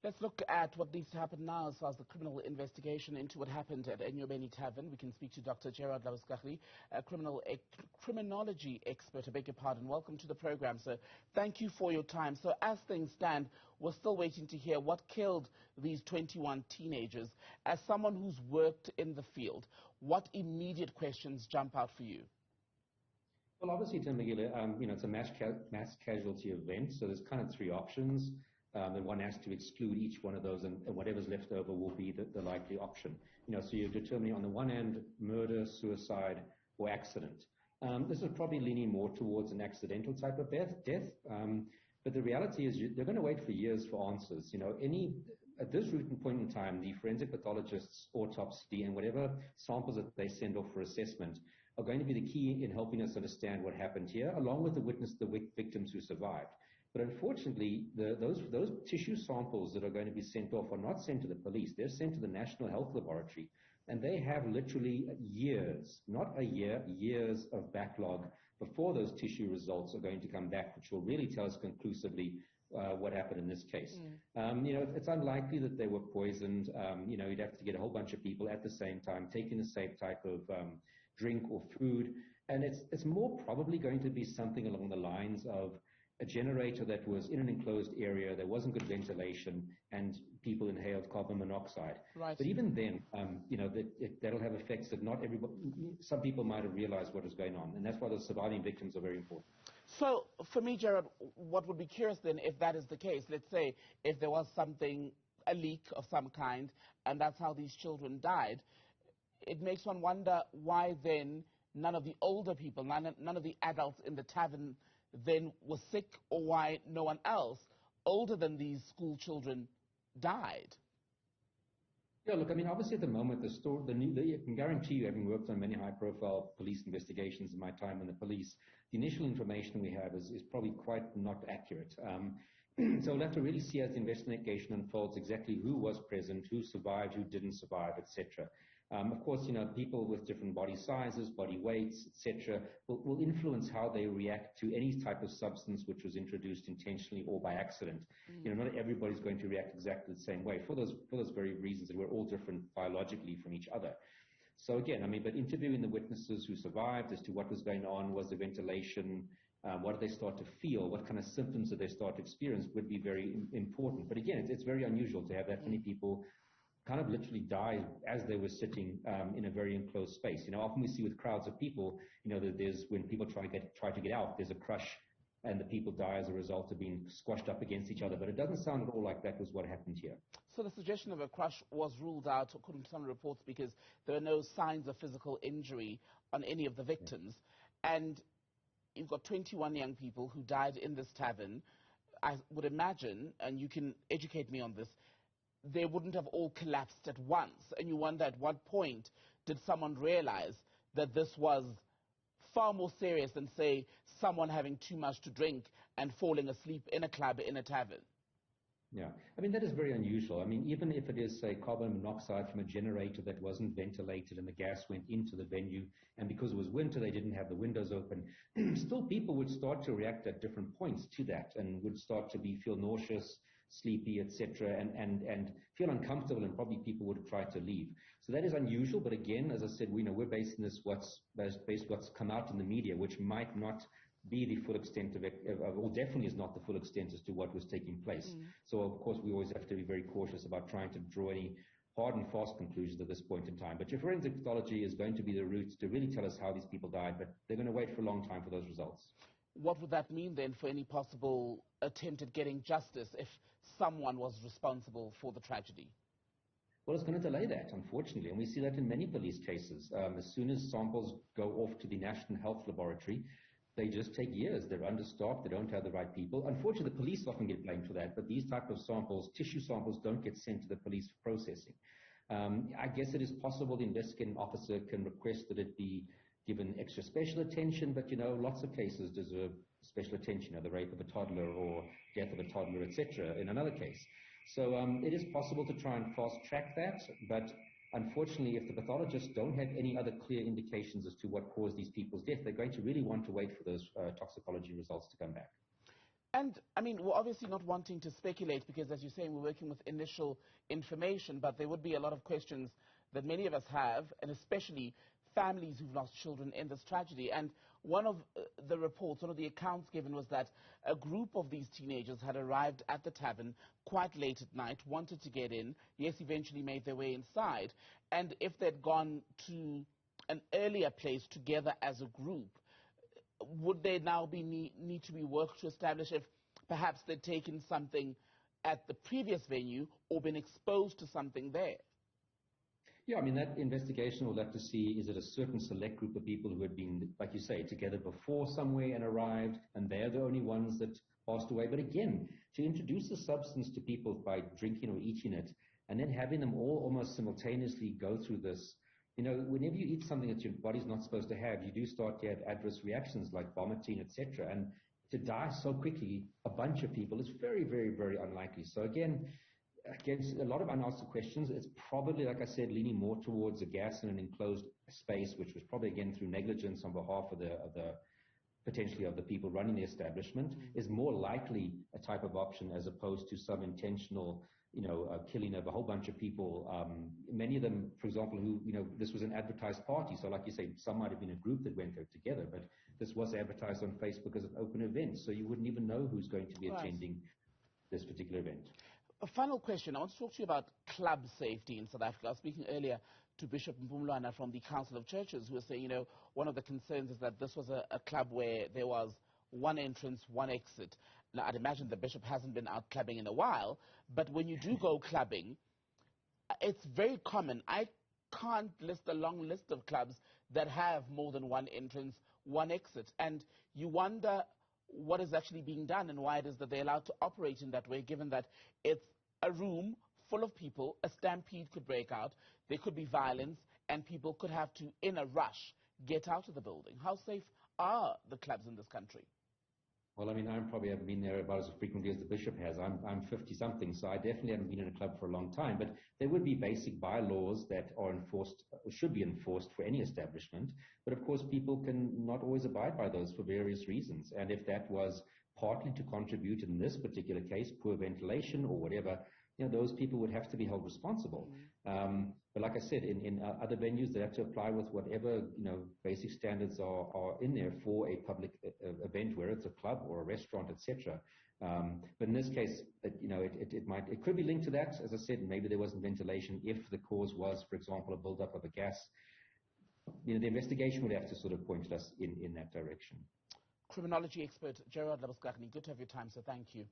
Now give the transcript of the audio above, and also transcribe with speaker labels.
Speaker 1: Let's look at what needs to happen now as far as the criminal investigation into what happened at Enyobeni Tavern. We can speak to Dr. Gerhard Labuschagne, a criminology expert. I beg your pardon. Welcome to the program, sir. Thank you for your time. So as things stand, we're still waiting to hear what killed these 21 teenagers. As someone who's worked in the field, what immediate questions jump out for you?
Speaker 2: Well, obviously, Tim McGill, it's a mass casualty event, so there's kind of three options. And one has to exclude each one of those, and whatever's left over will be the likely option. So you're determining on the one hand murder, suicide, or accident. This is probably leaning more towards an accidental type of death. But the reality is they're going to wait for years for answers. At this point in time, the forensic pathologists, autopsy, and whatever samples that they send off for assessment are going to be the key in helping us understand what happened here, along with the victims who survived. But unfortunately, those tissue samples that are going to be sent off are not sent to the police. They're sent to the National Health Laboratory, and they have literally years, not a year, years of backlog before those tissue results are going to come back, which will really tell us conclusively what happened in this case. It's unlikely that they were poisoned. You'd have to get a whole bunch of people at the same time taking the same type of drink or food, and it's more probably going to be something along the lines of a generator that was in an enclosed area, there wasn't good ventilation, and people inhaled carbon monoxide.
Speaker 1: Right.
Speaker 2: But even then, that'll have effects that not everybody, some people might have realized what was going on, and that's why the surviving victims are very important.
Speaker 1: So, for me, Gerhard, what would be curious then, if that is the case, let's say if there was a leak of some kind, and that's how these children died, it makes one wonder why then none of the older people, none of the adults in the tavern then was sick, or why no one else older than these school children died.
Speaker 2: Yeah, look, obviously at the moment, I can guarantee you, having worked on many high-profile police investigations in my time in the police, the initial information we have is probably quite not accurate. So we'll have to really see as the investigation unfolds exactly who was present, who survived, who didn't survive, etc. Of course, people with different body sizes, body weights, etc., will influence how they react to any type of substance which was introduced intentionally or by accident. Not everybody's going to react exactly the same way for those very reasons, that we're all different biologically from each other. So again, but interviewing the witnesses who survived as to what was going on, was the ventilation, what did they start to feel, what kind of symptoms did they start to experience, would be very important. But again, it's very unusual to have that many people kind of literally die as they were sitting in a very enclosed space. Often we see with crowds of people, that there's, when people try to get out, there's a crush, and the people die as a result of being squashed up against each other. But it doesn't sound at all like that was what happened here.
Speaker 1: So the suggestion of a crush was ruled out, according to some reports, because there are no signs of physical injury on any of the victims. Yeah. And you've got 21 young people who died in this tavern. I would imagine, and you can educate me on this, they wouldn't have all collapsed at once. And you wonder at what point did someone realize that this was far more serious than, say, someone having too much to drink and falling asleep in a club, in a tavern.
Speaker 2: Yeah, that is very unusual. Even if it is, say, carbon monoxide from a generator that wasn't ventilated and the gas went into the venue, and because it was winter, they didn't have the windows open, still people would start to react at different points to that and would start to feel nauseous, sleepy, etc., and feel uncomfortable, and probably people would try to leave. So that is unusual, but again, as I said, we're basing this what's come out in the media, which might not be the full extent of it, or definitely is not the full extent as to what was taking place. So of course we always have to be very cautious about trying to draw any hard and fast conclusions at this point in time. But your forensic pathology is going to be the route to really tell us how these people died, but they're going to wait for a long time for those results.
Speaker 1: What would that mean then for any possible attempt at getting justice if someone was responsible for the tragedy?
Speaker 2: Well, it's going to delay that, unfortunately, and we see that in many police cases. As soon as samples go off to the National Health Laboratory, they just take years. They're understaffed. They don't have the right people. Unfortunately, the police often get blamed for that, but these type of samples, tissue samples, don't get sent to the police for processing. I guess it is possible the investigating officer can request that it be given extra special attention, but lots of cases deserve special attention, the rape of a toddler or death of a toddler, etc., in another case. So it is possible to try and fast track that, but unfortunately, if the pathologists don't have any other clear indications as to what caused these people's death, they're going to really want to wait for those toxicology results to come back.
Speaker 1: And, I mean, we're obviously not wanting to speculate because, as you're saying, we're working with initial information, but there would be a lot of questions that many of us have, and especially families who've lost children in this tragedy. And one of the reports, one of the accounts given was that a group of these teenagers had arrived at the tavern quite late at night, wanted to get in, yes, eventually made their way inside, and if they'd gone to an earlier place together as a group, would there now be need to be work to establish if perhaps they'd taken something at the previous venue or been exposed to something there?
Speaker 2: Yeah, I mean, that investigation will have to see, is it a certain select group of people who had been, like you say, together before somewhere and arrived, and they're the only ones that passed away. But again, to introduce a substance to people by drinking or eating it, and then having them all almost simultaneously go through this, you know, whenever you eat something that your body's not supposed to have, you do start to have adverse reactions like vomiting, etc. And to die so quickly, a bunch of people, is very, very, very unlikely. So again, a lot of unanswered questions. It's probably, like I said, leaning more towards a gas in an enclosed space, which was probably, again, through negligence on behalf of the potentially of the people running the establishment, is more likely a type of option as opposed to some intentional, killing of a whole bunch of people. Many of them, for example, who, this was an advertised party. So like you say, some might have been a group that went there together, but this was advertised on Facebook as an open event. So you wouldn't even know who's going to be attending this particular event.
Speaker 1: A final question. I want to talk to you about club safety in South Africa. I was speaking earlier to Bishop Mpumlwana from the Council of Churches, who was saying, one of the concerns is that this was a club where there was one entrance, one exit. Now, I'd imagine the bishop hasn't been out clubbing in a while, but when you do go clubbing, it's very common. I can't list a long list of clubs that have more than one entrance, one exit. And you wonder what is actually being done and why it is that they're allowed to operate in that way, given that it's a room full of people, a stampede could break out, there could be violence, and people could have to, in a rush, get out of the building. How safe are the clubs in this country?
Speaker 2: Well, I mean, I probably haven't been there about as frequently as the bishop has. I'm 50-something, so I definitely haven't been in a club for a long time. But there would be basic bylaws that are enforced, or should be enforced for any establishment. But of course, people can not always abide by those for various reasons. And if that was partly to contribute in this particular case, poor ventilation or whatever, those people would have to be held responsible. But like I said, in other venues, they have to apply with whatever, basic standards are in there for a public event, whether it's a club or a restaurant, etc. But in this case, it could be linked to that. As I said, maybe there wasn't ventilation if the cause was, for example, a buildup of a gas. The investigation would have to sort of point us in that direction.
Speaker 1: Criminology expert Gerhard Labuschagne, good to have your time, so thank you.